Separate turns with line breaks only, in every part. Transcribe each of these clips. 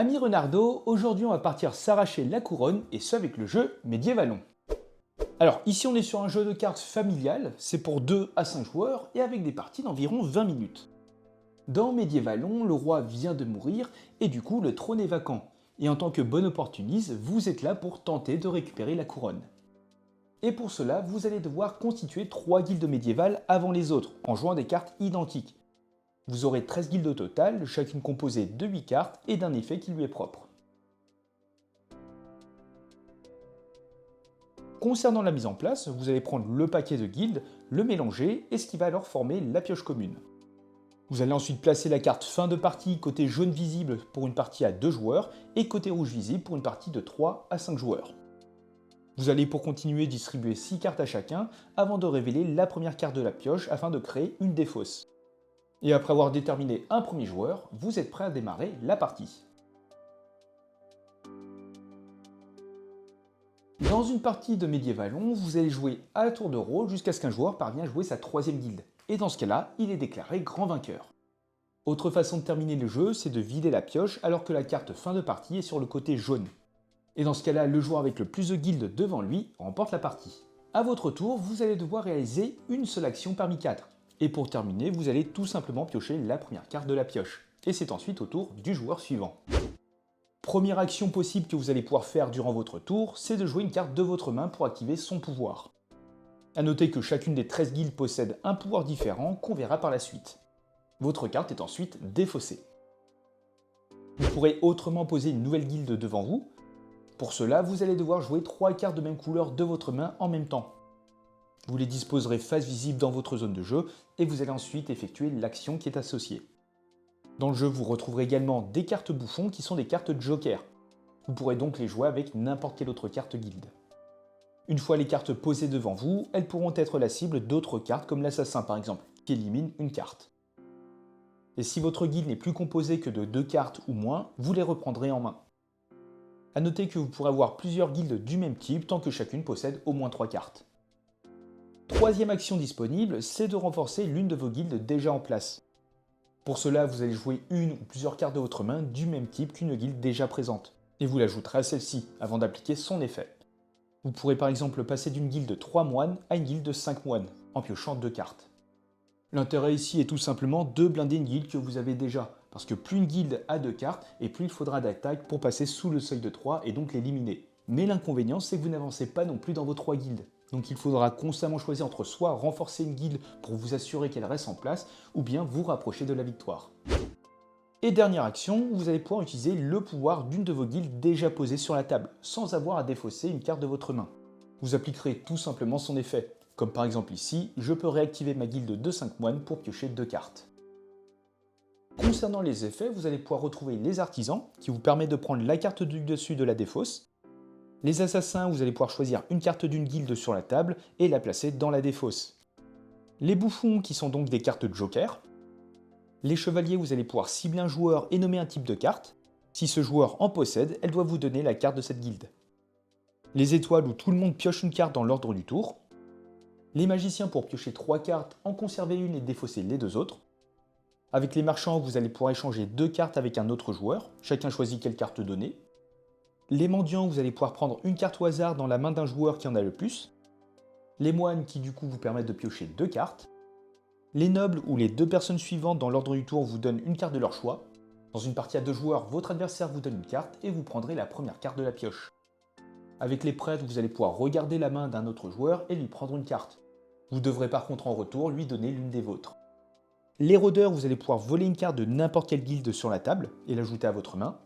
Ami Renardo, aujourd'hui on va partir s'arracher la couronne et ce avec le jeu Medievalon. Alors ici on est sur un jeu de cartes familial, c'est pour 2 à 5 joueurs et avec des parties d'environ 20 minutes. Dans Medievalon, le roi vient de mourir et du coup le trône est vacant. Et en tant que bon opportuniste, vous êtes là pour tenter de récupérer la couronne. Et pour cela, vous allez devoir constituer 3 guildes médiévales avant les autres, en jouant des cartes identiques. Vous aurez 13 guildes au total, chacune composée de 8 cartes et d'un effet qui lui est propre. Concernant la mise en place, vous allez prendre le paquet de guildes, le mélanger et ce qui va alors former la pioche commune. Vous allez ensuite placer la carte fin de partie côté jaune visible pour une partie à 2 joueurs et côté rouge visible pour une partie de 3 à 5 joueurs. Vous allez pour continuer distribuer 6 cartes à chacun avant de révéler la première carte de la pioche afin de créer une défausse. Et après avoir déterminé un premier joueur, vous êtes prêt à démarrer la partie. Dans une partie de Medievalon, vous allez jouer à tour de rôle jusqu'à ce qu'un joueur parvienne à jouer sa 3e guilde. Et dans ce cas-là, il est déclaré grand vainqueur. Autre façon de terminer le jeu, c'est de vider la pioche alors que la carte fin de partie est sur le côté jaune. Et dans ce cas-là, le joueur avec le plus de guildes devant lui remporte la partie. A votre tour, vous allez devoir réaliser une seule action parmi 4. Et pour terminer, vous allez tout simplement piocher la première carte de la pioche. Et c'est ensuite au tour du joueur suivant. Première action possible que vous allez pouvoir faire durant votre tour, c'est de jouer une carte de votre main pour activer son pouvoir. A noter que chacune des 13 guildes possède un pouvoir différent qu'on verra par la suite. Votre carte est ensuite défaussée. Vous pourrez autrement poser une nouvelle guilde devant vous. Pour cela, vous allez devoir jouer 3 cartes de même couleur de votre main en même temps. Vous les disposerez face visible dans votre zone de jeu et vous allez ensuite effectuer l'action qui est associée. Dans le jeu, vous retrouverez également des cartes bouffons qui sont des cartes de joker. Vous pourrez donc les jouer avec n'importe quelle autre carte guilde. Une fois les cartes posées devant vous, elles pourront être la cible d'autres cartes comme l'assassin par exemple, qui élimine une carte. Et si votre guilde n'est plus composée que de 2 cartes ou moins, vous les reprendrez en main. A noter que vous pourrez avoir plusieurs guildes du même type tant que chacune possède au moins 3 cartes. Troisième action disponible, c'est de renforcer l'une de vos guildes déjà en place. Pour cela, vous allez jouer une ou plusieurs cartes de votre main du même type qu'une guilde déjà présente, et vous l'ajouterez à celle-ci avant d'appliquer son effet. Vous pourrez par exemple passer d'une guilde de 3 moines à une guilde de 5 moines, en piochant 2 cartes. L'intérêt ici est tout simplement de blinder une guilde que vous avez déjà, parce que plus une guilde a 2 cartes, et plus il faudra d'attaque pour passer sous le seuil de 3 et donc l'éliminer. Mais l'inconvénient, c'est que vous n'avancez pas non plus dans vos 3 guildes. Donc il faudra constamment choisir entre soit renforcer une guilde pour vous assurer qu'elle reste en place, ou bien vous rapprocher de la victoire. Et dernière action, vous allez pouvoir utiliser le pouvoir d'une de vos guildes déjà posée sur la table, sans avoir à défausser une carte de votre main. Vous appliquerez tout simplement son effet, comme par exemple ici, je peux réactiver ma guilde de 5 moines pour piocher 2 cartes. Concernant les effets, vous allez pouvoir retrouver les artisans, qui vous permettent de prendre la carte du dessus de la défausse. Les assassins, vous allez pouvoir choisir une carte d'une guilde sur la table et la placer dans la défausse. Les bouffons, qui sont donc des cartes de joker. Les chevaliers, vous allez pouvoir cibler un joueur et nommer un type de carte. Si ce joueur en possède, elle doit vous donner la carte de cette guilde. Les étoiles, où tout le monde pioche une carte dans l'ordre du tour. Les magiciens, pour piocher 3 cartes, en conserver une et défausser les 2 autres. Avec les marchands, vous allez pouvoir échanger 2 cartes avec un autre joueur, chacun choisit quelle carte donner. Les mendiants, vous allez pouvoir prendre une carte au hasard dans la main d'un joueur qui en a le plus. Les moines, qui du coup vous permettent de piocher 2 cartes. Les nobles, où les 2 personnes suivantes dans l'ordre du tour vous donnent une carte de leur choix. Dans une partie à 2 joueurs, votre adversaire vous donne une carte et vous prendrez la première carte de la pioche. Avec les prêtres, vous allez pouvoir regarder la main d'un autre joueur et lui prendre une carte. Vous devrez par contre en retour lui donner l'une des vôtres. Les rôdeurs, vous allez pouvoir voler une carte de n'importe quelle guilde sur la table et l'ajouter à votre main.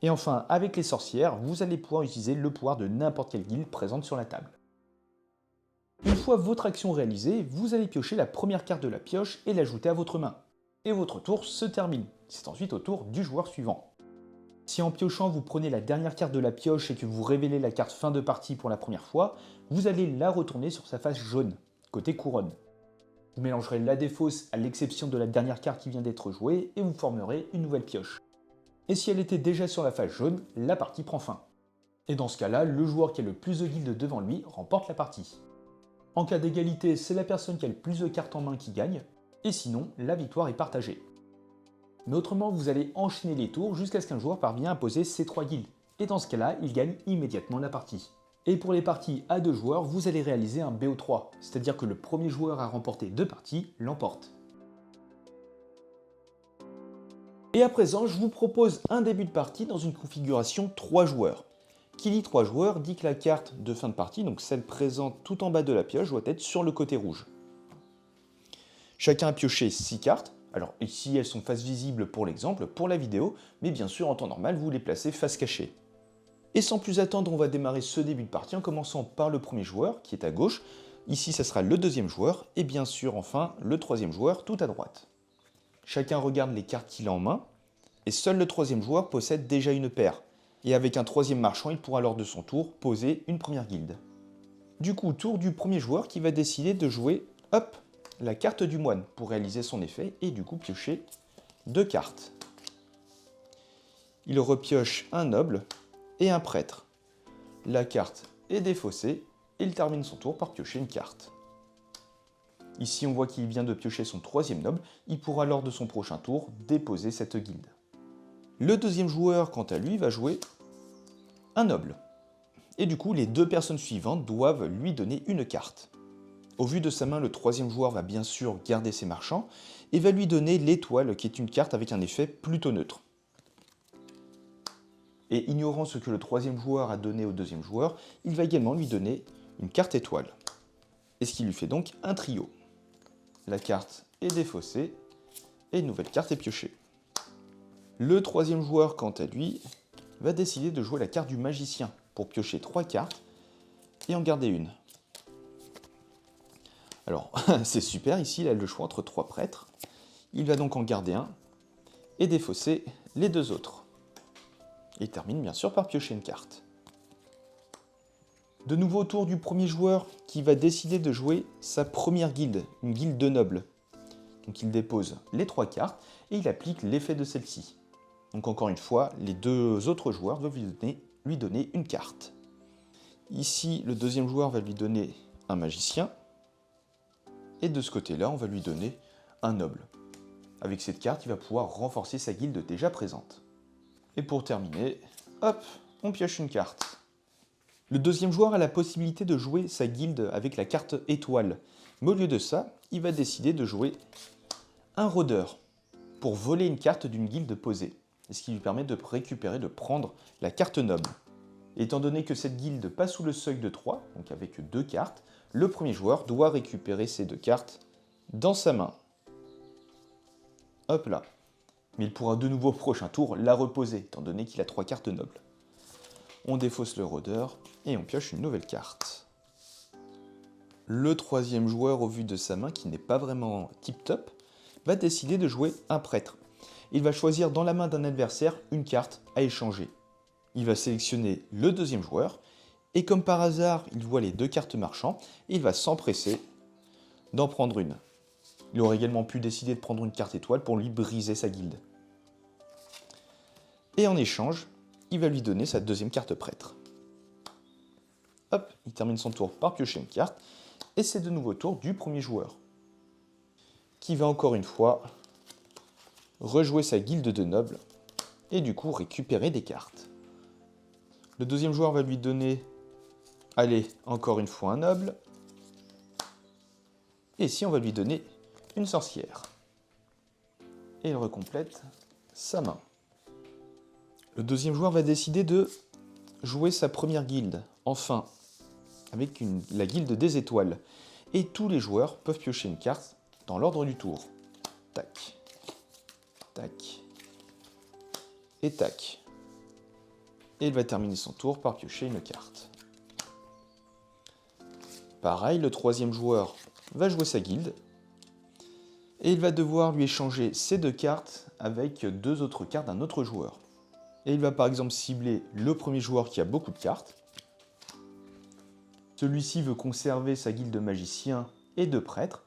Et enfin, avec les sorcières, vous allez pouvoir utiliser le pouvoir de n'importe quelle guilde présente sur la table. Une fois votre action réalisée, vous allez piocher la première carte de la pioche et l'ajouter à votre main. Et votre tour se termine. C'est ensuite au tour du joueur suivant. Si en piochant vous prenez la dernière carte de la pioche et que vous révélez la carte fin de partie pour la première fois, vous allez la retourner sur sa face jaune, côté couronne. Vous mélangerez la défausse à l'exception de la dernière carte qui vient d'être jouée et vous formerez une nouvelle pioche. Et si elle était déjà sur la face jaune, la partie prend fin. Et dans ce cas-là, le joueur qui a le plus de guildes devant lui remporte la partie. En cas d'égalité, c'est la personne qui a le plus de cartes en main qui gagne, et sinon, la victoire est partagée. Mais autrement, vous allez enchaîner les tours jusqu'à ce qu'un joueur parvienne à poser ses 3 guildes. Et dans ce cas-là, il gagne immédiatement la partie. Et pour les parties à 2 joueurs, vous allez réaliser un BO3, c'est-à-dire que le premier joueur à remporter 2 parties l'emporte. Et à présent, je vous propose un début de partie dans une configuration 3 joueurs. Qui dit 3 joueurs dit que la carte de fin de partie, donc celle présente tout en bas de la pioche, doit être sur le côté rouge. Chacun a pioché 6 cartes. Alors ici, elles sont face visible pour l'exemple, pour la vidéo, mais bien sûr, en temps normal, vous les placez face cachée. Et sans plus attendre, on va démarrer ce début de partie en commençant par le premier joueur, qui est à gauche. Ici, ça sera le deuxième joueur, et bien sûr, enfin, le troisième joueur, tout à droite. Chacun regarde les cartes qu'il a en main, et seul le troisième joueur possède déjà une paire. Et avec un troisième marchand, il pourra lors de son tour poser une première guilde. Du coup, tour du premier joueur qui va décider de jouer, hop, la carte du moine pour réaliser son effet et du coup piocher 2 cartes. Il repioche un noble et un prêtre. La carte est défaussée et il termine son tour par piocher une carte. Ici on voit qu'il vient de piocher son troisième noble, il pourra lors de son prochain tour déposer cette guilde. Le deuxième joueur quant à lui va jouer un noble. Et du coup les 2 personnes suivantes doivent lui donner une carte. Au vu de sa main, le troisième joueur va bien sûr garder ses marchands et va lui donner l'étoile qui est une carte avec un effet plutôt neutre. Et ignorant ce que le troisième joueur a donné au deuxième joueur, il va également lui donner une carte étoile. Et ce qui lui fait donc un trio. La carte est défaussée et une nouvelle carte est piochée. Le troisième joueur quant à lui va décider de jouer la carte du magicien pour piocher 3 cartes et en garder une. Alors, c'est super, ici, il a le choix entre 3 prêtres. Il va donc en garder un et défausser les 2 autres. Il termine bien sûr par piocher une carte. De nouveau au tour du premier joueur qui va décider de jouer sa première guilde, une guilde de nobles. Donc il dépose les 3 cartes et il applique l'effet de celle-ci. Donc encore une fois, les 2 autres joueurs doivent lui donner une carte. Ici, le deuxième joueur va lui donner un magicien. Et de ce côté-là, on va lui donner un noble. Avec cette carte, il va pouvoir renforcer sa guilde déjà présente. Et pour terminer, hop, on pioche une carte. Le deuxième joueur a la possibilité de jouer sa guilde avec la carte étoile. Mais au lieu de ça, il va décider de jouer un rôdeur pour voler une carte d'une guilde posée. Et ce qui lui permet de récupérer, de prendre la carte noble. Étant donné que cette guilde passe sous le seuil de 3, donc avec 2 cartes, le premier joueur doit récupérer ces 2 cartes dans sa main. Hop là. Mais il pourra de nouveau au prochain tour la reposer, étant donné qu'il a 3 cartes nobles. On défausse le rôdeur et on pioche une nouvelle carte. Le troisième joueur, au vu de sa main, qui n'est pas vraiment tip-top, va décider de jouer un prêtre. Il va choisir dans la main d'un adversaire une carte à échanger. Il va sélectionner le deuxième joueur, et comme par hasard, il voit les 2 cartes marchands, et il va s'empresser d'en prendre une. Il aurait également pu décider de prendre une carte étoile pour lui briser sa guilde. Et en échange, il va lui donner sa deuxième carte prêtre. Hop, il termine son tour par piocher une carte, et c'est de nouveau tour du premier joueur, qui va encore une fois rejouer sa guilde de nobles, et du coup récupérer des cartes. Le deuxième joueur va lui donner, allez, encore une fois un noble, et ici on va lui donner une sorcière. Et il recomplète sa main. Le deuxième joueur va décider de jouer sa première guilde, enfin, avec la guilde des étoiles. Et tous les joueurs peuvent piocher une carte dans l'ordre du tour. Tac, tac, et tac. Et il va terminer son tour par piocher une carte. Pareil, le troisième joueur va jouer sa guilde. Et il va devoir lui échanger ces 2 cartes avec 2 autres cartes d'un autre joueur. Et il va par exemple cibler le premier joueur qui a beaucoup de cartes. Celui-ci veut conserver sa guilde de magicien et de prêtre.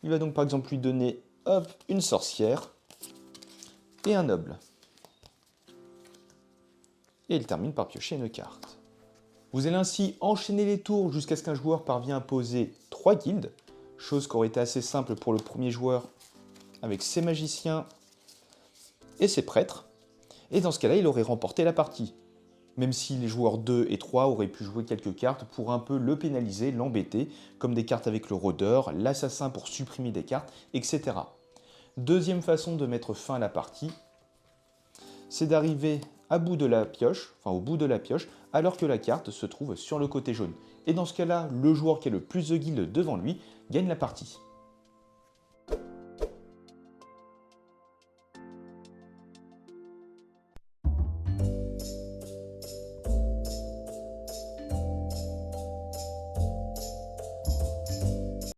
Il va donc par exemple lui donner, hop, une sorcière et un noble. Et il termine par piocher une carte. Vous allez ainsi enchaîner les tours jusqu'à ce qu'un joueur parvienne à poser 3 guildes, chose qui aurait été assez simple pour le premier joueur avec ses magiciens et ses prêtres, et dans ce cas-là, il aurait remporté la partie. Même si les joueurs 2 et 3 auraient pu jouer quelques cartes pour un peu le pénaliser, l'embêter, comme des cartes avec le rôdeur, l'assassin pour supprimer des cartes, etc. Deuxième façon de mettre fin à la partie, c'est d'arriver au bout de la pioche, alors que la carte se trouve sur le côté jaune. Et dans ce cas-là, le joueur qui a le plus de guildes devant lui gagne la partie.